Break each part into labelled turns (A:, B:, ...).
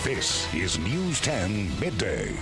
A: This is News 10 Midday.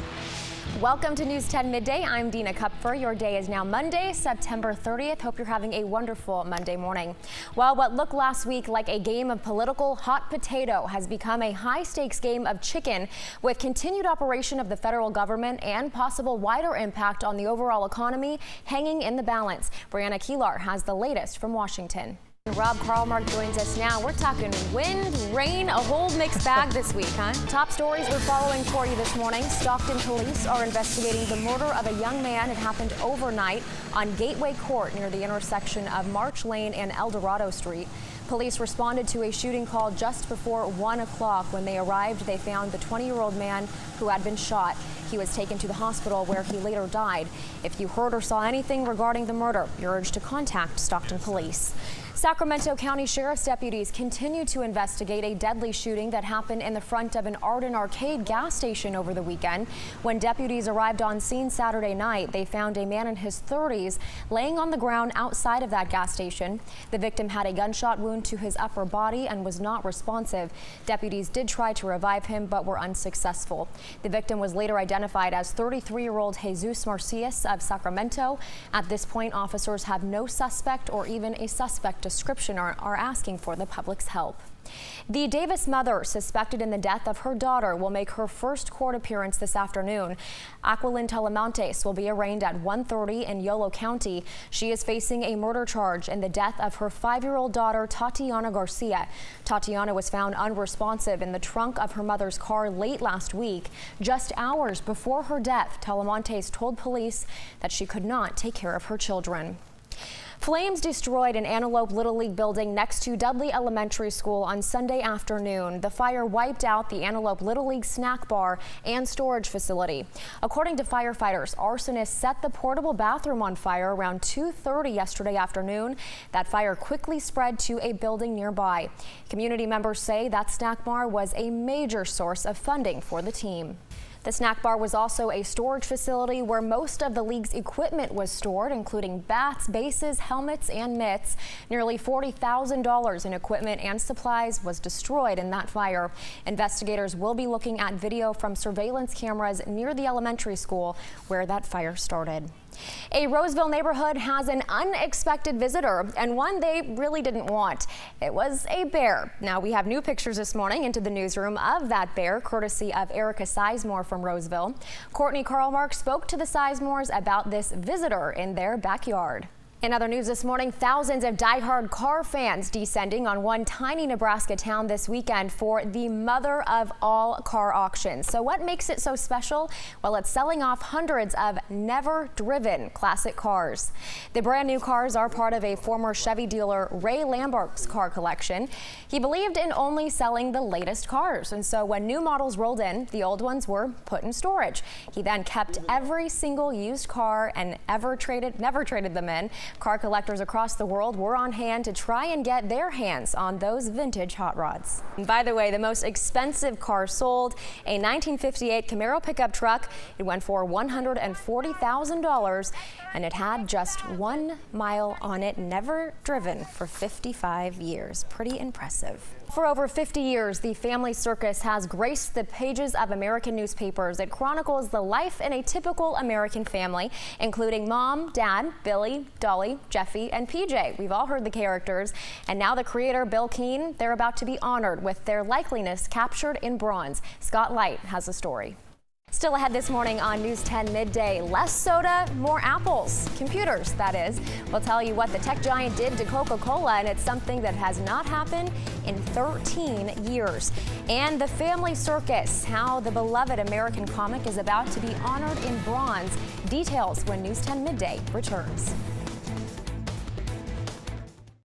B: Welcome to News 10 Midday. I'm Dina Kupfer. Your day is now Monday, September 30th. Hope you're having a wonderful Monday morning. Well, what looked last week like a game of political hot potato has become a high-stakes game of chicken, with continued operation of the federal government and possible wider impact on the overall economy hanging in the balance. Brianna Keelar has the latest from Washington. Rob Carlmark joins us now. We're talking wind, rain, a whole mixed bag this week, huh? Top stories we're following for you this morning. Stockton police are investigating the murder of a young man. It happened overnight on Gateway Court near the intersection of March Lane and El Dorado Street. Police responded to a shooting call just before 1 o'clock. When they arrived, they found the 20-year-old man who had been shot. He was taken to the hospital where he later died. If you heard or saw anything regarding the murder, you're urged to contact Stockton Police. Sacramento County Sheriff's deputies continue to investigate a deadly shooting that happened in the front of an Arden Arcade gas station over the weekend. When deputies arrived on scene Saturday night, they found a man in his 30s laying on the ground outside of that gas station. The victim had a gunshot wound to his upper body and was not responsive. Deputies did try to revive him but were unsuccessful. The victim was later identified as 33-year-old Jesus Marcias of Sacramento. At this point, officers have no suspect or even a suspect description are asking for the public's help. The Davis mother suspected in the death of her daughter will make her first court appearance this afternoon. Aquilyn Talamantes will be arraigned at 1:30 in Yolo County. She is facing a murder charge in the death of her 5-year-old daughter, Tatiana Garcia. Tatiana was found unresponsive in the trunk of her mother's car late last week. Just hours before her death, Talamantes told police that she could not take care of her children. Flames destroyed an Antelope Little League building next to Dudley Elementary School on Sunday afternoon. The fire wiped out the Antelope Little League snack bar and storage facility. According to firefighters, arsonists set the portable bathroom on fire around 2:30 yesterday afternoon. That fire quickly spread to a building nearby. Community members say that snack bar was a major source of funding for the team. The snack bar was also a storage facility where most of the league's equipment was stored, including bats, bases, helmets, and mitts. Nearly $40,000 in equipment and supplies was destroyed in that fire. Investigators will be looking at video from surveillance cameras near the elementary school where that fire started. A Roseville neighborhood has an unexpected visitor, and one they really didn't want. It was a bear. Now, we have new pictures this morning into the newsroom of that bear, courtesy of Erica Sizemore from Roseville. Courtney Carlmark spoke to the Sizemores about this visitor in their backyard. In other news this morning, thousands of diehard car fans descending on one tiny Nebraska town this weekend for the mother of all car auctions. So what makes it so special? Well, it's selling off hundreds of never-driven classic cars. The brand new cars are part of a former Chevy dealer Ray Lambert's car collection. He believed in only selling the latest cars, and so when new models rolled in, the old ones were put in storage. He then kept every single used car and never traded them in. Car collectors across the world were on hand to try and get their hands on those vintage hot rods. And by the way, the most expensive car sold, a 1958 Camaro pickup truck. It went for $140,000 and it had just 1 mile on it, never driven for 55 years. Pretty impressive. For over 50 years, the family circus has graced the pages of American newspapers. It chronicles the life in a typical American family, including Mom, Dad, Billy, Dolly, Jeffy, and PJ. We've all heard the characters, and now the creator, Bill Keane, they're about to be honored with their likeness captured in bronze. Scott Light has the story. Still ahead this morning on News 10 Midday, less soda, more apples. Computers, that is. We'll tell you what the tech giant did to Coca-Cola, and it's something that has not happened in 13 years. And the family circus, how the beloved American comic is about to be honored in bronze. Details when News 10 Midday returns.